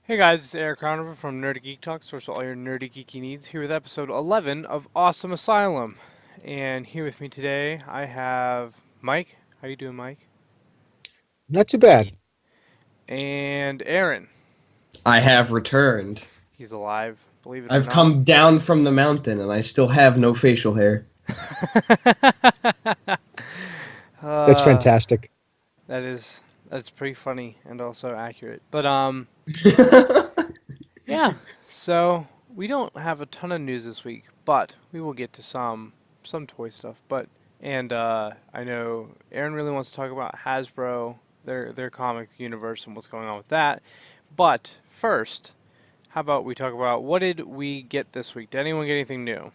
Hey guys, it's Eric Crownover from Nerdy Geek Talk, source for all your nerdy geeky needs, here with episode 11 of Awesome Asylum. And here with me today, I have Mike. How you doing, Mike? Not too bad. And Aaron. I have returned. He's alive, believe it or I've not. come down from the mountain and I still have no facial hair. That's uh, fantastic. that's pretty funny and also accurate. But yeah. So we don't have a ton of news this week, but we will get to some toy stuff. But and I know Aaron really wants to talk about Hasbro, their comic universe, and what's going on with that. But first, how about we talk about what did we get this week? Did anyone get anything new?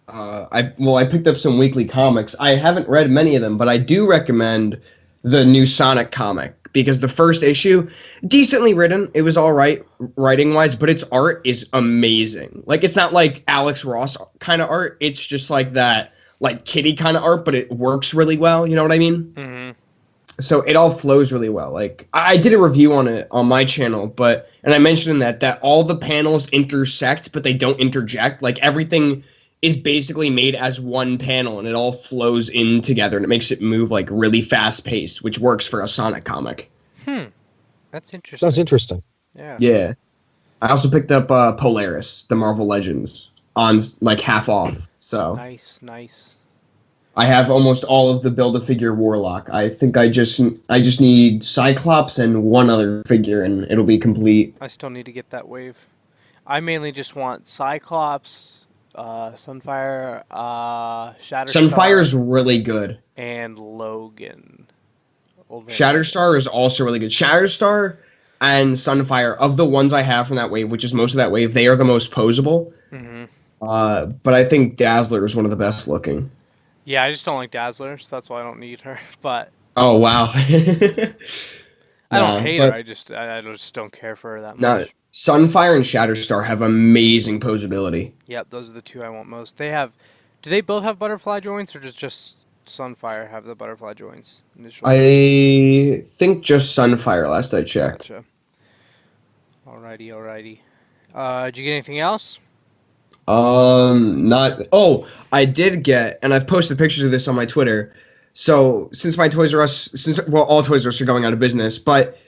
I picked up some weekly comics. I haven't read many of them, but I do recommend the new Sonic comic because the first issue, decently written. It was all right writing wise, but its art is amazing. Like it's not like Alex Ross kind of art. It's just like that like kitty kind of art, but it works really well. You know what I mean? Mm-hmm. So it all flows really well. Like I did a review on it on my channel, and I mentioned in that all the panels intersect, but they don't interject. Like everything is basically made as one panel, and it all flows in together, and it makes it move like really fast paced, which works for a Sonic comic. Hmm. That's Sounds interesting. interesting. Yeah. Yeah. I also picked up Polaris, the Marvel Legends, on like half off. So Nice. Nice. I have almost all of the Build-A-Figure Warlock. I think I just need Cyclops and one other figure, and it'll be complete. I still need to get that wave. I mainly just want Cyclops, Sunfire, Shatterstar, Sunfire's really good. and Logan. Old Man Logan. Shatterstar is also really good. Shatterstar and Sunfire, of the ones I have from that wave, which is most of that wave, they are the most posable. Hmm. But I think Dazzler is one of the best looking. Yeah, I just don't like Dazzler, so that's why I don't need her. But Oh wow. I don't No, hate her. but I just don't care for her that no, much. Sunfire and Shatterstar have amazing posability. Yep, those are the two I want most. They have. Do they both have butterfly joints, or does just Sunfire have the butterfly joints in his shoulders? I think just Sunfire last I checked. Gotcha. Alrighty, alrighty. Did you get anything else? Not. Oh, I did get, and I've posted pictures of this on my Twitter. So since my Toys R Us, all Toys R Us are going out of business, but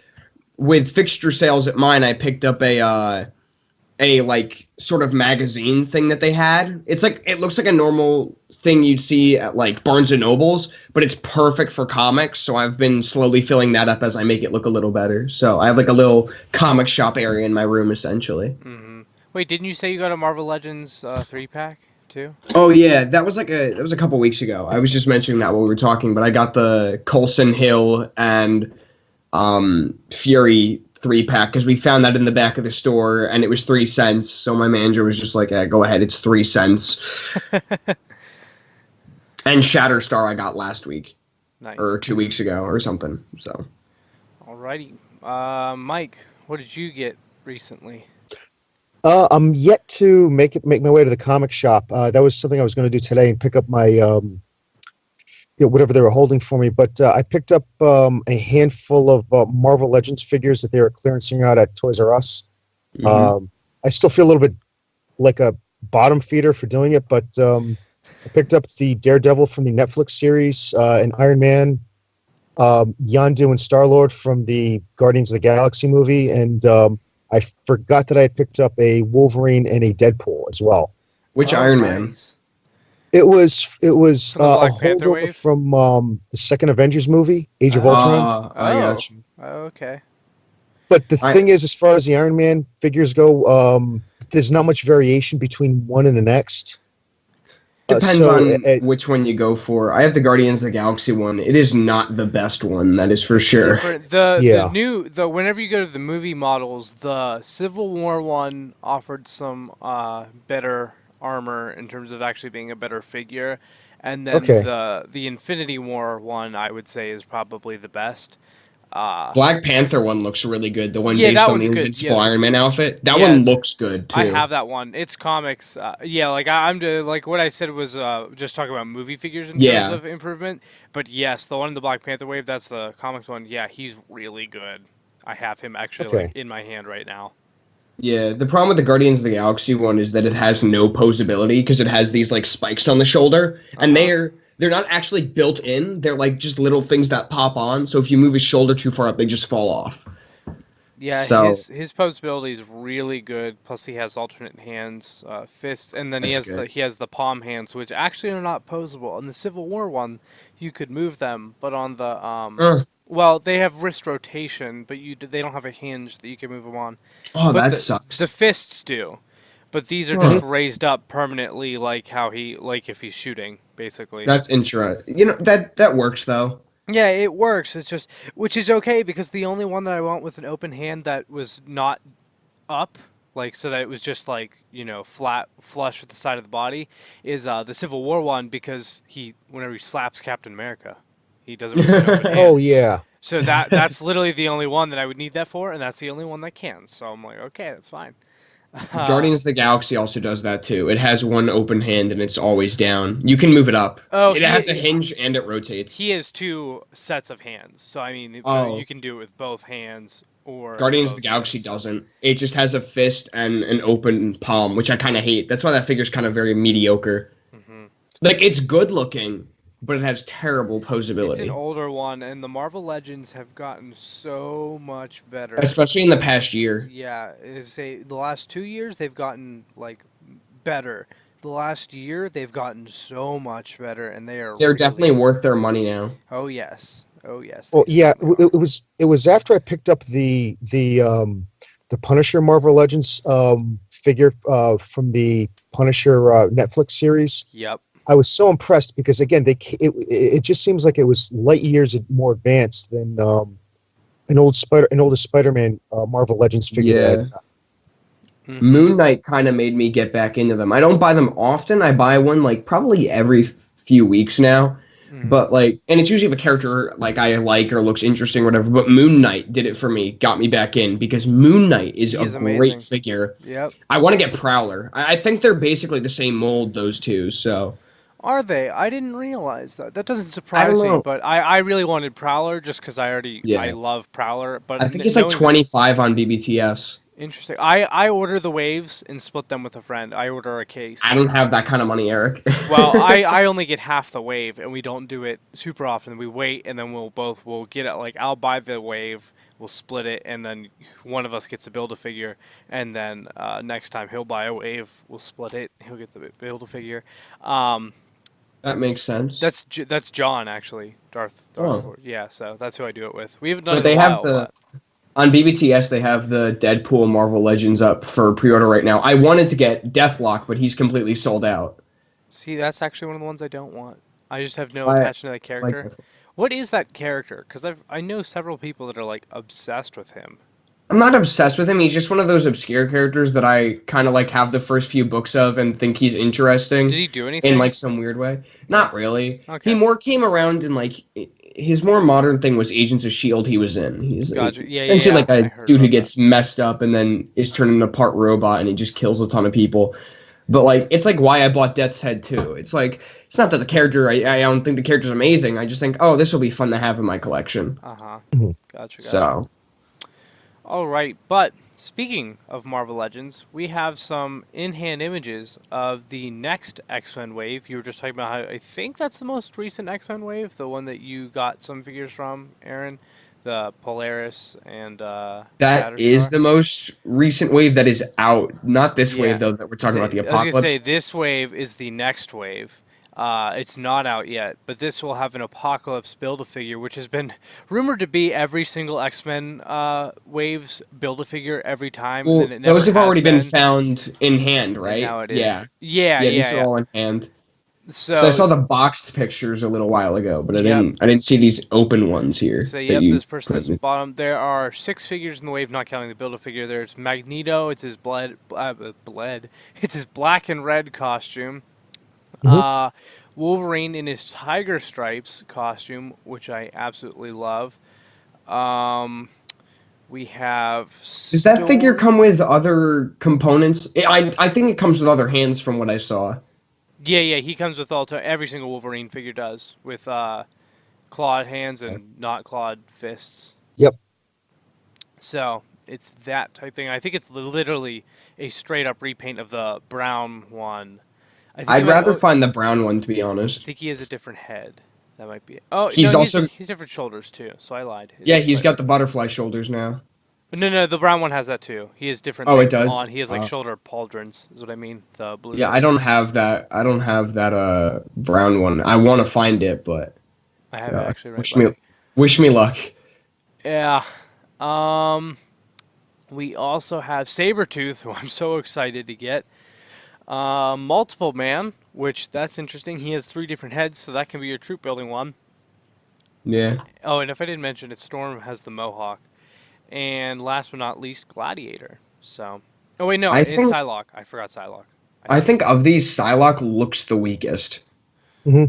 with fixture sales at mine, I picked up a like sort of magazine thing that they had. It's like it looks like a normal thing you'd see at like Barnes and Nobles, but it's perfect for comics. So I've been slowly filling that up as I make it look a little better. So I have like a little comic shop area in my room essentially. Mm-hmm. Wait, didn't you say you got a Marvel Legends 3-pack too? Oh yeah, that was a couple weeks ago. I was just mentioning that while we were talking, but I got the Coulson Hill and Fury 3-pack because we found that in the back of the store and it was 3 cents. So my manager was just like, "Go ahead, it's 3 cents." And Shatterstar I got last week Nice. or 2 weeks ago or something. So Alrighty. Mike, what did you get recently? I'm yet to make my way to the comic shop. That was something I was going to do today and pick up my whatever they were holding for me. But I picked up a handful of Marvel Legends figures that they were clearancing out at Toys R Us. mhm. I still feel a little bit like a bottom feeder for doing it, but I picked up the Daredevil from the Netflix series, and Iron Man, Yondu and Star-Lord from the Guardians of the Galaxy movie, and I forgot that I had picked up a Wolverine and a Deadpool as well. Which Oh, Iron Man? nice. It was From the a Black Panther holdover wave? from the second Avengers movie, Age of Oh. Ultron. I Oh. got you. Okay. But the I thing is, as far as the Iron Man figures go, there's not much variation between one and the next. Depends So on which one you go for. I have the Guardians of the Galaxy one. It is not the best one, that is for sure. Different. The Yeah. new the whenever you go to the movie models, the Civil War one offered some better armor in terms of actually being a better figure, and then Okay. the Infinity War one I would say is probably the best. Uh, Black Panther one looks really good. The one yeah, based that on the one's good. Invincible Yes, Iron Man outfit. That yeah, one looks good I too. have that one. It's comics. Yeah, like like what I said was just talking about movie figures in terms Yeah. of improvement. But yes, the one in the Black Panther wave, that's the comics one. Yeah, he's really good. I have him actually Okay. like in my hand right now. Yeah, the problem with the Guardians of the Galaxy one is that it has no posability because it has these like spikes on the shoulder, and Uh-huh. they're not actually built in. They're like just little things that pop on. So if you move his shoulder too far up, they just fall off. Yeah, So his posability is really good. Plus, he has alternate hands, fists, and then that's good. he has the palm hands, which actually are not posable. On the Civil War one, you could move them, but on the Uh, well, they have wrist rotation, but they don't have a hinge that you can move them on. oh, But that the sucks. fists do. But these are just Huh. raised up permanently, like how like if he's shooting, basically. That's interesting. You know that works though. Yeah, it works. It's just, which is okay because the only one that I want with an open hand that was not up, like so that it was just like flat, flush with the side of the body, is the Civil War one because whenever he slaps Captain America, he does it with an open Oh hand. yeah. So that's literally the only one that I would need that for, and that's the only one that can. So I'm like, okay, that's fine. Uh, Guardians of the Galaxy also does that too. It has one open hand and it's always down. You can move it up. oh, It has a hinge and it rotates. he has two sets of hands, so I mean, you Oh, can do it with both hands or Guardians of the both Galaxy fists. doesn't. It just has a fist and an open palm, which I kind of hate. That's why that figure's kind of very mediocre. Hmm. Like it's good looking, but it has terrible It's an posability, older one, and the Marvel Legends have gotten so much better. especially in the past year. Yeah, say the last 2 years they've gotten like better. The last year they've gotten so much better, and they are They're definitely really. worth their money now. Oh yes, Well, they yeah. certainly are. It was after I picked up the Punisher Marvel Legends figure from the Punisher Netflix series. Yep. I was so impressed because again, it just seems like it was light years more advanced than an older Spider-Man Marvel Legends figure. Yeah. Hmm. Moon Knight kind of made me get back into them. I don't buy them often. I buy one like probably every few weeks now. Hmm. But like, and it's usually if a character like I like or looks interesting or whatever. But Moon Knight did it for me, got me back in because Moon Knight is He a is great amazing. figure. Yep. I want to get Prowler. I think they're basically the same mold, those two. So Are they? I didn't realize that. That doesn't I don't surprise me, know. but I really wanted Prowler just because I Yeah, love Prowler. But I think it's like knowing that 25 on BBTS. interesting, I order the waves and split them with a friend. I order a I case. don't have that kind of money, Eric. Well, I only get half the wave, and we don't do it super often. We wait, and then we'll get it. Like I'll buy the wave, we'll split it, and then one of us gets to build a figure, and then next time he'll buy a wave, we'll split it. He'll get to build a figure. Um, That makes sense. that's John actually, Darth Oh, Ford. Yeah, so that's who I do it with. We haven't done but it in a they have while, the but on BBTS they have the Deadpool Marvel Legends up for pre-order right now. I wanted to get Deathlock, but he's completely sold out. see, that's actually one of the ones I don't want. I just have no I attachment to that like character. Deathlock. What is that character? Because I know several people that are like obsessed with him. I'm not obsessed with him. He's just one of those obscure characters that I kind of like have the first few books of and think he's interesting Did he do in anything? like some weird way. Not really. He Okay, more came around in like his more modern thing was Agents of Shield. He was in. He's gotcha. Yeah, yeah, essentially yeah. like a I heard dude who about that. gets messed up and then is turned into part robot and he just kills a ton of people. But like it's like why I bought Death's Head too. It's like it's not that the character I don't think the character's amazing. I just think oh this will be fun to have in my collection. Uh huh. Mhm. Gotcha. So All right, but speaking of Marvel Legends, we have some in-hand images of the next X-Men wave. You were just talking about how I think that's the most recent X-Men wave, the one that you got some figures from, Aaron, the Polaris and that is Shatterstar. the most recent wave that is out. Not this wave Yeah. though that we're talking about the I was gonna apocalypse. say this wave is the next wave. It's not out yet, but this will have an Apocalypse Build-A-Figure, which has been rumored to be every single X-Men waves Build-A-Figure every time, and Well, then it never those have has already been been, found in hand, and right? now it is. Yeah. Yeah, Yeah, yeah, these are yeah. all in hand. So I So, saw the boxed pictures a little while ago, but yep. I didn't see these open ones here So, that yep, you this person put has in. bottom. There are 6 figures in the wave, not counting the Build-A-Figure. There's Magneto. It's his bled. It's his black and red costume. Mhm. Uh, Wolverine in his tiger stripes costume, which I absolutely love. Um, we have Does that figure Storm. come with other components? I think it comes with other hands from what I saw. Yeah, yeah, he comes with every single Wolverine figure does with clawed hands and not clawed fists. Yep. So it's that type thing. I think it's literally a straight up repaint of the brown one. I think it I'd might. rather Oh, find the brown one, to be I honest. think he has a different head. That might be it. Oh no, He's also, he's different shoulders too. So I lied. It yeah, is he's slightly got the different. butterfly shoulders now. No, the brown one has that too. He has different Oh, it things does. on. He has like shoulder pauldrons, is what I mean. The blue Yeah, I things. don't have that. I don't have that brown one. I want to find it, but I have it actually right wish by me me. luck. Yeah. Um. We also have Sabretooth, who I'm so excited to get. Multiple Man, which that's interesting. He has three different heads, so that can be your troop building one. Yeah. Oh, and if I didn't mention it, Storm has the Mohawk. And last but not least, Gladiator. So, oh wait, no, I it's think Psylocke. I forgot Psylocke. I I forgot. think of these, Psylocke looks the weakest. Hmm.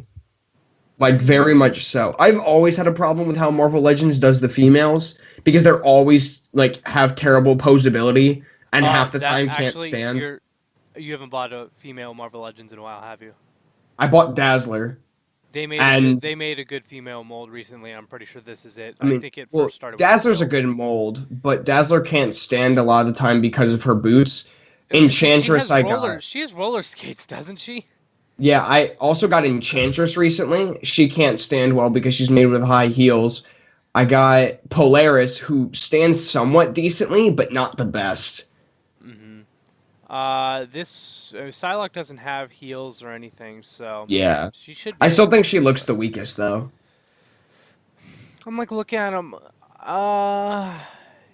Like very much so. I've always had a problem with how Marvel Legends does the females because they're always like have terrible posability and half the That time can't actually, stand. you haven't bought a female Marvel Legends in a while, have you? I bought Dazzler and They made a good female mold recently. I'm pretty sure this is it. I I mean, think it well, first started with Dazzler's a Silk. good mold, but Dazzler can't stand a lot of the time because of her boots. Because Enchantress I got. she has roller skates, doesn't she? Yeah, I also got Enchantress recently. She can't stand well because she's made with high heels. I got Polaris, who stands somewhat decently, but not the best. Mm-hmm. This Psylocke doesn't have heels or anything, so Yeah. she should I be still able to think she do looks it. the weakest, though. I'm like looking at him. Uh,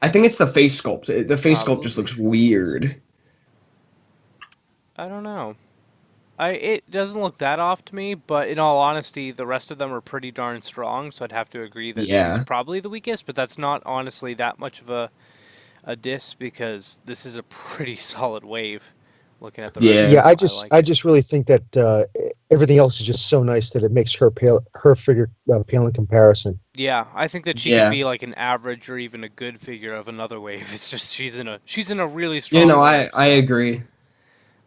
I think it's the face sculpt. The face sculpt just Probably looks true. Let me see. weird. I don't know. It doesn't look that off to me, but in all honesty, the rest of them are pretty darn strong. So I'd have to agree that she's Yeah. probably the weakest. But that's not honestly that much of a diss because this is a pretty solid wave. Looking at the rest of Yeah. Yeah, them, I like I it. just really think that everything else is just so nice that it makes her figure pale in comparison. Yeah, I think that she could Yeah. be like an average or even a good figure of another wave. It's just she's in a really You strong know, wave. I So, agree.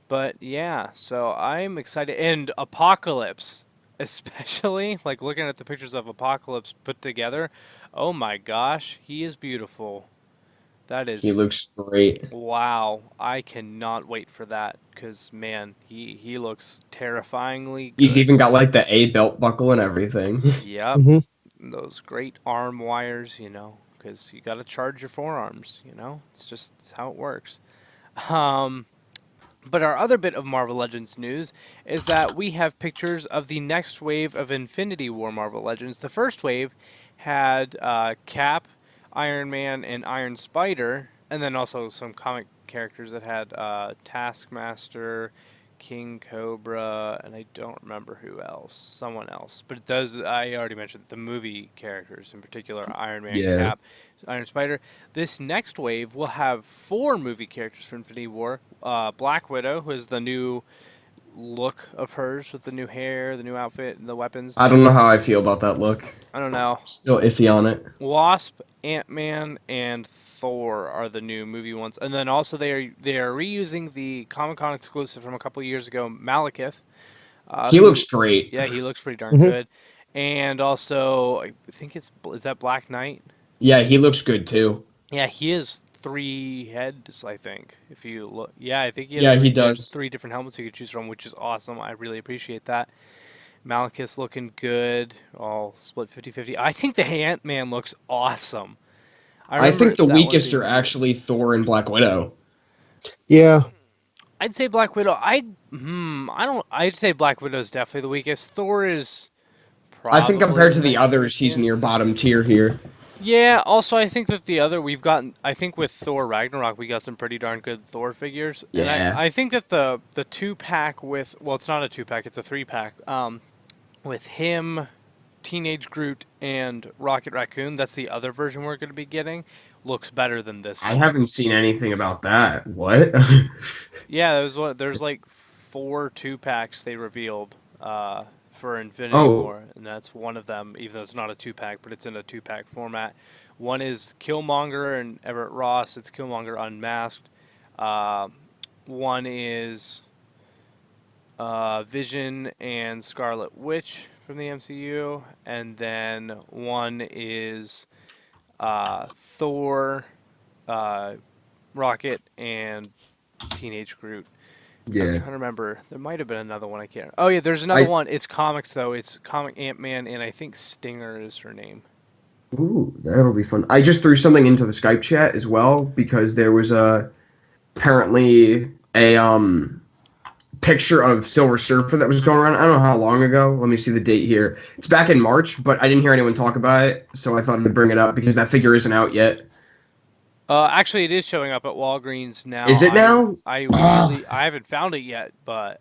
but yeah, so I'm excited. And Apocalypse, especially like looking at the pictures of Apocalypse put together. Oh my gosh, he is beautiful. That He is looks great. wow. I cannot wait for that because man, he looks terrifyingly He's good. even got like the A belt buckle and everything. Yep. Hmm. Those great arm wires, because you got to charge your forearms. It's how it works. Um, but our other bit of Marvel Legends news is that we have pictures of the next wave of Infinity War Marvel Legends. The first wave had Cap, Iron Man, and Iron Spider, and then also some comic characters that had Taskmaster, King Cobra, and I don't remember who else. Someone else. But it does, I already mentioned the movie characters, in particular Iron Man, Yeah. Cap, Iron Spider. This next wave will have four movie characters for Infinity War. Black Widow, who is the new look of hers with the new hair, the new outfit, and the weapons. I don't know how I feel about that look. I don't know. Still iffy on it. Wasp, Ant Man, and Thor are the new movie ones, and then also they are reusing the Comic Con exclusive from a couple years ago, Malekith, He looks who, great. yeah, he looks pretty darn Hmm. good, and also I think is that Black Knight? Yeah, he looks good too. Yeah, he has three heads, I think. If you look, yeah, I think he has Yeah, he three. There's does. three different helmets you could choose from, which is awesome. I really appreciate that. Malekith's looking good, all split 50-50. I think the Ant-Man looks awesome. I I remember think the that one weakest being are really good. actually Thor and Black Widow. Yeah, I'd say Black Widow. I don't. I'd say Black Widow is definitely the weakest. Thor is I think probably compared the to the next others, he's weakest. near bottom tier here. Yeah. Also, I think that the other we've gotten. I think with Thor Ragnarok, we got some pretty darn good Thor figures, and Yeah. I think that the two pack with it's not a two pack, it's a three pack. With him, Teenage Groot, and Rocket Raccoon. That's the other version we're going to be getting. Looks better than this I one. haven't seen anything about that. What? Yeah, there's like four two packs they revealed for Infinity Oh, War, and that's one of them. Even though it's not a two pack, but it's in a two pack format. One is Killmonger and Everett Ross. It's Killmonger unmasked. Uh, One is Vision and Scarlet Witch from the MCU, and then one is Thor uh, Rocket and Teenage Groot. I'm Yeah. trying to remember. There might have been another one I can't. Oh yeah, there's another I one. It's comics though. It's comic Ant-Man, and I think Stinger is her name. Ooh, that'll be fun. I just threw something into the Skype chat as well because there was apparently a picture of Silver Surfer that was going around. I don't know how long ago. Let me see the date here. It's back in March, but I didn't hear anyone talk about it, so I thought I'd bring it up because that figure isn't out yet. Actually, it is showing up at Walgreens now. Is it now? I haven't found it yet, but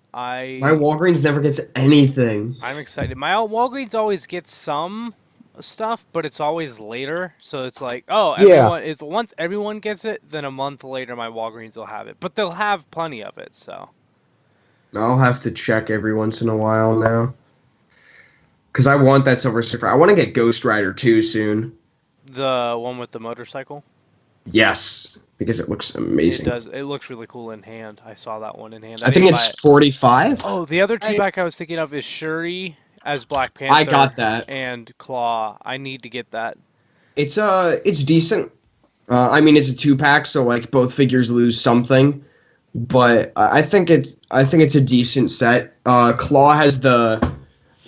My Walgreens never gets anything. I'm excited. My Walgreens always gets some stuff, but it's always later. So it's like, oh, Yeah. everyone is once everyone gets it, then a month later my Walgreens will have it. But they'll have plenty of it, so. I'll have to check every once in a while now. Because I want that Silver Surfer. I want to get Ghost Rider too soon. The one with the motorcycle? Yes, because it looks It amazing. does. It looks really cool in hand. I saw that one in hand. I think didn't buy it's it. 45. Oh, the other two I back I was thinking of is Shuri as Black Panther I got that. and Claw. I need to get that. It's decent. I mean, it's a 2-pack, so like both figures lose something, but I think it's a decent set. Claw has the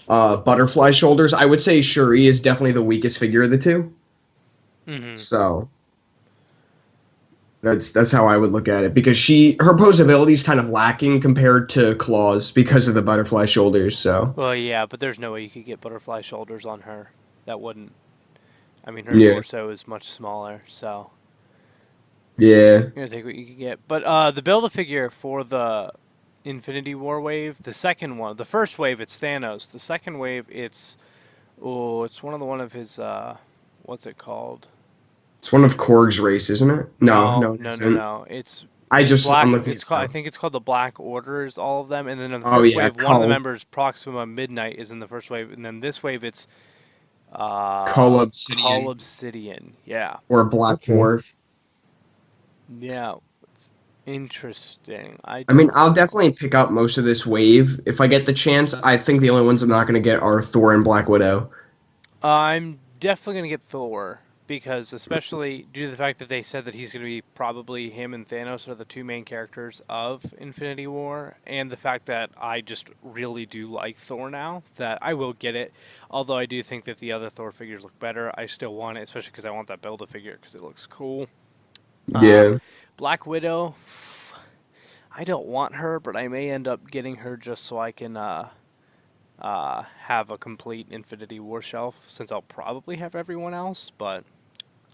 butterfly shoulders. I would say Shuri is definitely the weakest figure of the two. Hmm. So that's how I would look at it because her posability is kind of lacking compared to Claw's because of the butterfly shoulders. So Well, yeah, but there's no way you could get butterfly shoulders on her. That wouldn't. I mean, her yeah, torso is much smaller, so yeah. you're gonna take what you can get. But the Build-A-Figure for the Infinity War wave, the second one, the first wave, it's Thanos. The second wave, it's it's one of his what's it called? It's one of Korg's race, isn't it? No, No, no, it no, no, isn't. no. It's I his just I'm black. looking It's at it called. I now. think it's called the Black Orders. All of them, and then in the Oh first yeah, wave, one of the Cull, members, Proxima Midnight, is in the first wave, and then this wave, it's Cull Call Obsidian Obsidian. Yeah, or Black Okay. Dwarf. yeah. It's interesting. I I mean, don't I'll know. definitely pick up most of this wave if I get the chance. I think the only ones I'm not going to get are Thor and Black Widow. I'm definitely gonna get Thor because, especially due to the fact that they said that he's gonna be probably him and Thanos are the two main characters of Infinity War, and the fact that I just really do like Thor now, that I will get it. Although I do think that the other Thor figures look better, I still want it, especially because I want that Build-A-Figure because it looks cool. Uh, Yeah. Black Widow, I don't want her, but I may end up getting her just so I can have a complete Infinity War shelf, since I'll probably have everyone else, but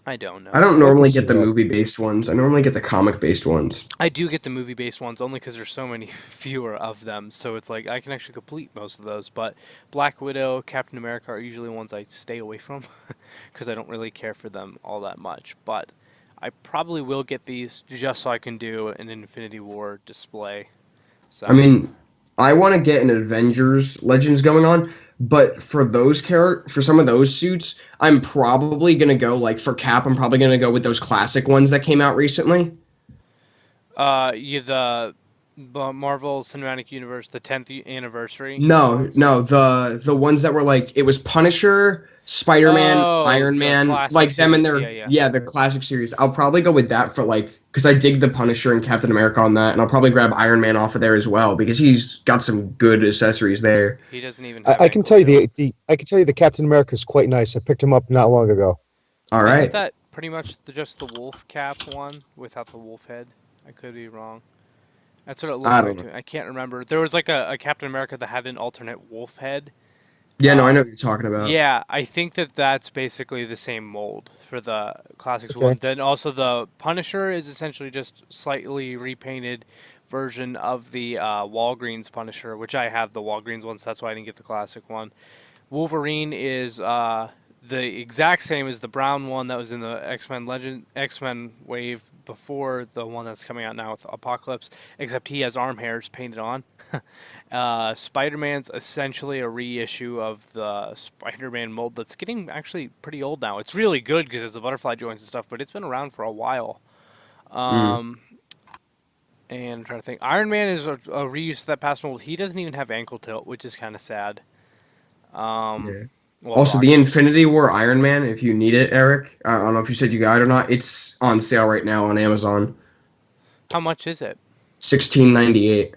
I don't I know. don't I can normally see get the that. movie-based ones. I normally get the comic-based ones. I do get the movie-based ones only because there's so many fewer of them, so it's like I can actually complete most of those. But Black Widow, Captain America are usually ones I stay away from because I don't really care for them all that much. But I probably will get these just so I can do an Infinity War display. I So. mean, I want to get an Avengers Legends going on, but for some of those suits, I'm probably gonna go like for Cap. I'm probably gonna go with those classic ones that came out recently. You the Marvel Cinematic Universe, the 10th anniversary No, ones. no, the ones that were like it was Punisher, Spider-Man, Oh, Iron the Man, classic like them and series. their Yeah, yeah. yeah, the classic series. I'll probably go with that for like because I dig the Punisher and Captain America on that, and I'll probably grab Iron Man off of there as well because he's got some good accessories there. He doesn't even I, have I can ankle tell you tail. I can tell you the Captain America is quite nice. I picked him up not long ago. All Isn't right. that pretty much just the wolf cap one without the wolf head? I could be wrong. That's what it looked I don't like know. to me. I can't remember. There was like a Captain America that had an alternate wolf head. Yeah, no, I know Uh, what you're talking about. yeah, I think that that's basically the same mold for the Classics Okay. one. Then also the Punisher is essentially just slightly repainted version of the Walgreens Punisher, which I have the Walgreens one, so that's why I didn't get the classic one. Wolverine is the exact same as the brown one that was in the X Men wave before the one that's coming out now with Apocalypse, except he has arm hairs painted on. Spider-Man's essentially a reissue of the Spider-Man mold that's getting actually pretty old now. It's really good because it's the butterfly joints and stuff, but it's been around for a while. Mm. Um, and I'm trying to think. Iron Man is a reuse of that past mold. He doesn't even have ankle tilt, which is kind of sad. Um, Yeah. Well, Also, the Rockets. Infinity War Iron Man, if you need it, Eric. I don't know if you said you got it or not. It's on sale right now on Amazon. How much is it? 16.98.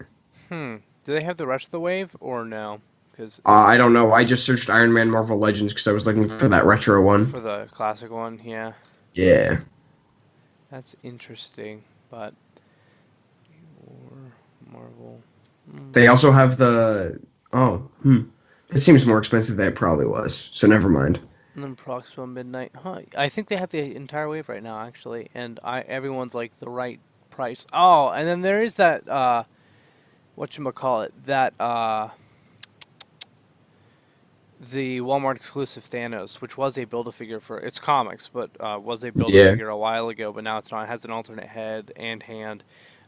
Do they have the rest of the wave or no? Because I don't know. I just searched Iron Man Marvel Legends because I was looking for that retro one. for the classic one, yeah, Yeah. that's interesting. But or Marvel. They also have the. Oh, It seems more expensive than it probably was. So never mind. And then Proxima Midnight, huh? I think they have the entire wave right now, actually, and everyone's like the right price. Oh, and then there is that whatchamacallit, that the Walmart exclusive Thanos, which was a Build-A-Figure for it's comics, but was a Yeah. Build-A-Figure a while ago, but now it's not. It has an alternate head and hand.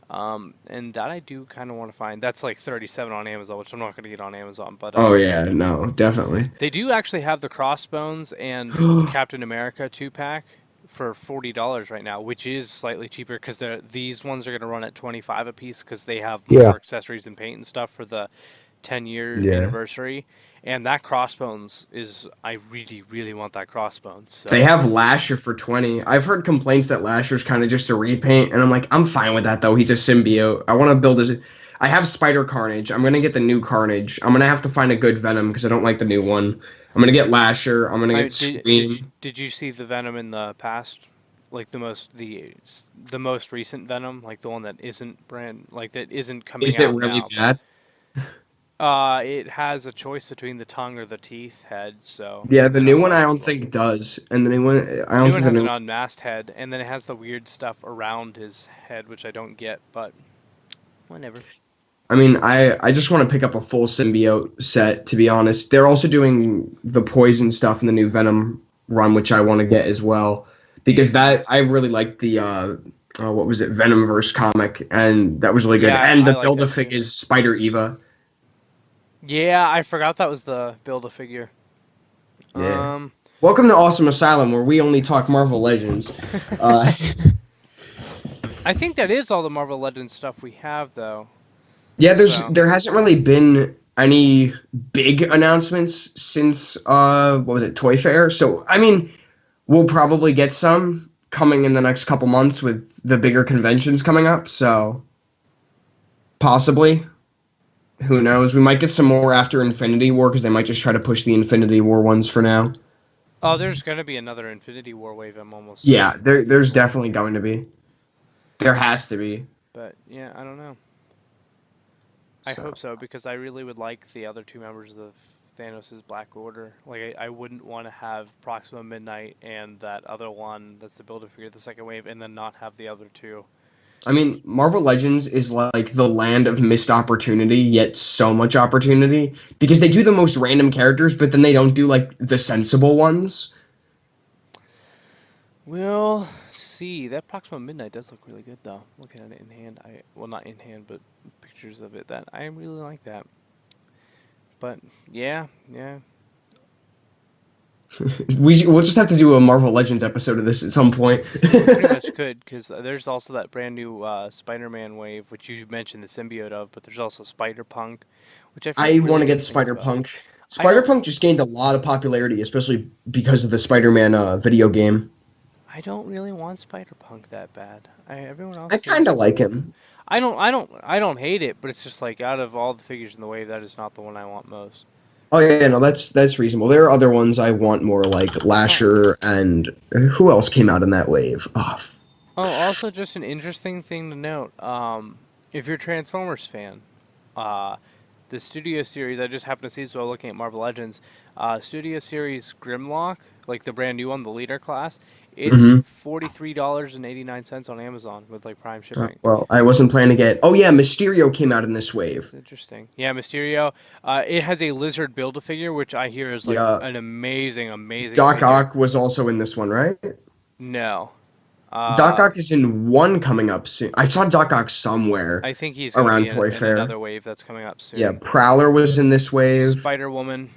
And that I do kind of want to find. That's like 37 on Amazon, which I'm not going to get on Amazon, but Oh yeah. No, definitely. they do actually have the Crossbones and Captain America 2-pack for $40 right now, which is slightly cheaper because these ones are going to run at 25 a piece because they have Yeah. more accessories and paint and stuff for the 10-year Yeah. anniversary. And that Crossbones is, I really, really want that Crossbones. So. They have Lasher for 20. I've heard complaints that Lasher's kind of just a repaint, and I'm like, I'm fine with that though. He's a symbiote. I want to build a. I have Spider Carnage. I'm gonna get the new Carnage. I'm gonna have to find a good Venom because I don't like the new one. I'm gonna get Lasher. I'm gonna get Scream. Did you see the Venom in the past? Like the most recent Venom, like the one that isn't like that isn't coming Is it out really now. bad? It has a choice between the tongue or the teeth head, so Yeah, the depending new on one what I it's don't for. think does, and the new one I The new don't one think the has an new. unmasked head, and then it has the weird stuff around his head, which I don't get, but whatever. I mean, I just want to pick up a full symbiote set. To be honest, they're also doing the poison stuff in the new Venom run, which I want to get as well, because that I really liked the what was it, Venomverse comic, and that was really good. Yeah, And I the like that Build-A-Fig too. is Spider Eva. Yeah, I forgot that was the Build-A-Figure. Yeah. Um, Welcome to Awesome Asylum, where we only talk Marvel Legends. Uh, I think that is all the Marvel Legends stuff we have, though. yeah, So, there hasn't really been any big announcements since what was it, Toy Fair. So I mean, we'll probably get some coming in the next couple months with the bigger conventions coming up. So possibly, who knows? We might get some more after Infinity War because they might just try to push the Infinity War ones for now. oh, there's gonna be another Infinity War wave. I'm almost Yeah, certain. I think there's we'll, definitely going to be. There has to be. but yeah, I don't know. I So hope so because I really would like the other two members of Thanos' Black Order. Like I wouldn't want to have Proxima Midnight and that other one that's the Build-A-Figure, the second wave, and then not have the other two. I mean, Marvel Legends is like the land of missed opportunity, yet so much opportunity because they do the most random characters, but then they don't do like the sensible ones. We'll see. That Proxima Midnight does look really good though. Looking at it in hand, well not in hand, but pictures of it. That I really like that. But yeah, yeah. We'll just have to do a Marvel Legends episode of this at some point. We pretty much could, because there's also that brand new Spider-Man wave, which you mentioned the symbiote of, but there's also Spider-Punk, which I've heard I want really to good get things Spider about. Punk. I Spider don't, Punk just gained a lot of popularity, especially because of the Spider-Man video game. I don't really want Spider-Punk that bad. Everyone else I kind of seems. like him. I don't hate it, but it's just like out of all the figures in the wave, that is not the one I want most. Oh yeah, no, that's reasonable. There are other ones I want more, like Lasher and who else came out in that wave? Oh, also just an interesting thing to note. If you're a Transformers fan, uh, the Studio Series, I just happened to see this while looking at Marvel Legends. Studio Series Grimlock, like the brand new one, the leader class, it's hmm $43.89 on Amazon with like Prime shipping. Well, I wasn't planning to get. Oh yeah, Mysterio came out in this wave. It's interesting. Yeah, Mysterio. It has a lizard Build-A-Figure, which I hear is like Yeah, an amazing, amazing Doc figure. Ock was also in this one, right? No. Doc Uh, Ock is in one coming up soon. I saw Doc Ock somewhere I think he's going to be around Toy in Fair. another wave that's coming up Yeah, soon. Prowler was in this wave. Spider-Woman.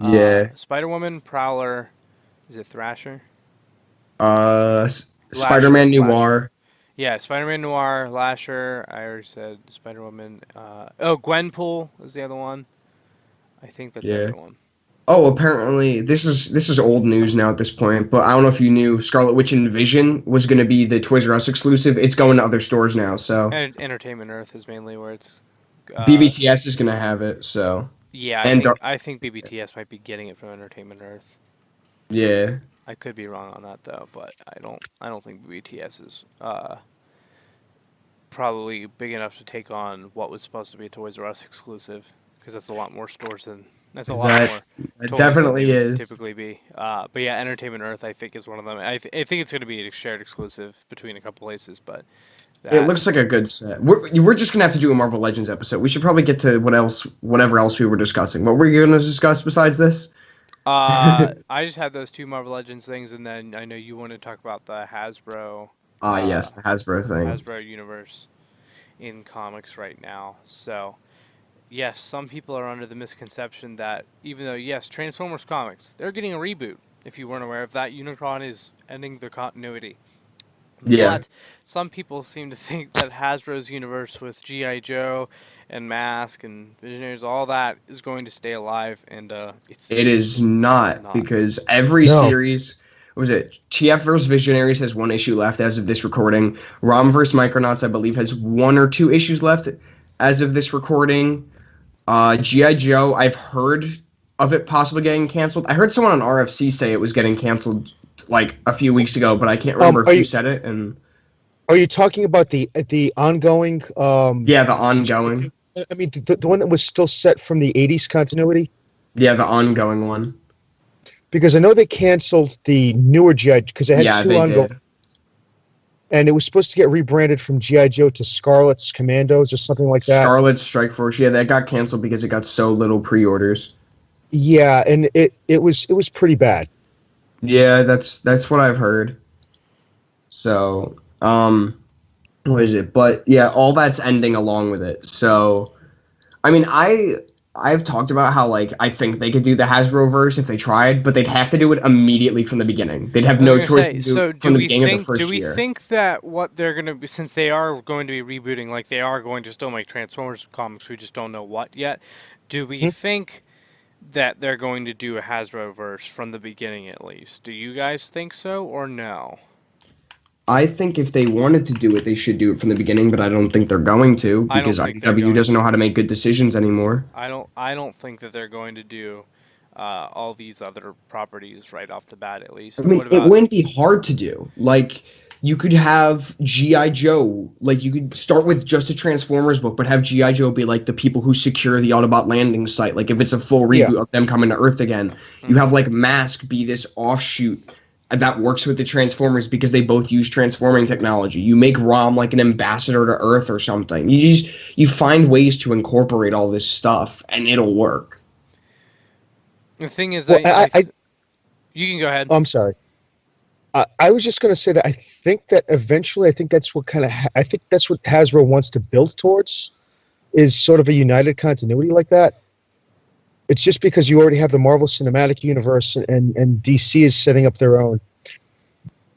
Yeah. Spider-Woman, Prowler. Is it Thrasher? Lasher. Spider-Man Lasher. Noir. Yeah, Spider-Man Noir, Lasher. I already said Spider-Woman. Oh, Gwenpool is the other one. I think that's Yeah. everyone. Oh, apparently this is old news now at this point, but I don't know if you knew Scarlet Witch and Vision was going to be the Toys R Us exclusive. It's going to other stores now, so And Entertainment Earth is mainly where it's. Uh, BBTS is going to have it. So yeah, and I think BBTS might be getting it from Entertainment Earth. yeah, I could be wrong on that though, but I don't think BBTS is probably big enough to take on what was supposed to be a Toys R Us exclusive, because that's a lot more stores than that's a lot that more that toys than they definitely would is. typically be. But yeah, Entertainment Earth I think is one of them. I think it's going to be a shared exclusive between a couple places, but It that looks like a good set. We're just gonna have to do a Marvel Legends episode. We should probably get to whatever else we were discussing. What were you gonna discuss besides this? I just had those two Marvel Legends things, and then I know you want to talk about the Yes, the Hasbro thing. Hasbro universe in comics right now. So yes, some people are under the misconception that even though, yes, Transformers comics, they're getting a reboot. If you weren't aware of that, Unicron is ending the continuity. Yeah, But some people seem to think that Hasbro's universe with G.I. Joe and Mask and Visionaries, all that is going to stay alive, and it is it's not not. because every No. series what was it? TF vs Visionaries has one issue left as of this recording. ROM vs Micronauts, I believe, has one or two issues left as of this recording. GI Joe, I've heard of it possibly getting canceled. I heard someone on RFC say it was getting canceled like a few weeks ago, but I can't remember Are who you said it. And are you talking about the ongoing? yeah, the ongoing. I mean, the one that was still set from the '80s continuity. Yeah, the ongoing one. Because I know they canceled the newer GI because they had Yeah, two they ongoing, did. and it was supposed to get rebranded from GI Joe to Scarlet's Commandos or something like that. Scarlet Strike Force. Yeah, that got canceled because it got so little pre-orders. Yeah, and it was pretty bad. Yeah, that's what I've heard. So, what is it? But yeah, all that's ending along with it. So, I mean, I've talked about how like I think they could do the Hasbroverse if they tried, but they'd have to do it immediately from the beginning. They'd have I was no gonna choice say, to do so it from the beginning of the first do we year. think that what they're gonna be, since they are going to be rebooting, like they are going to still make Transformers comics, we just don't know what yet. Do we Hmm? think that they're going to do a Hasbroverse from the beginning at least? Do you guys think so or no? I think if they wanted to do it, they should do it from the beginning, but I don't think they're going to I don't because think they're IDW going doesn't know how to. to make good decisions anymore. I don't think that they're going to do all these other properties right off the bat at I least. mean, What it about wouldn't be hard to do. Like, you could have G.I. Joe. Like, you could start with just a Transformers book, but have G.I. Joe be like the people who secure the Autobot landing site. Like, if it's a full Yeah. reboot of them coming to Earth again, you have like Mask be this offshoot that works with the Transformers because they both use transforming technology. You make Rom like an ambassador to Earth or something. You find ways to incorporate all this stuff, and it'll work. the thing is Well, you can go ahead. I'm sorry. I was just going to say that I think that eventually, I think that's what I think that's what Hasbro wants to build towards, is sort of a united continuity like that. It's just because you already have the Marvel Cinematic Universe and DC is setting up their own.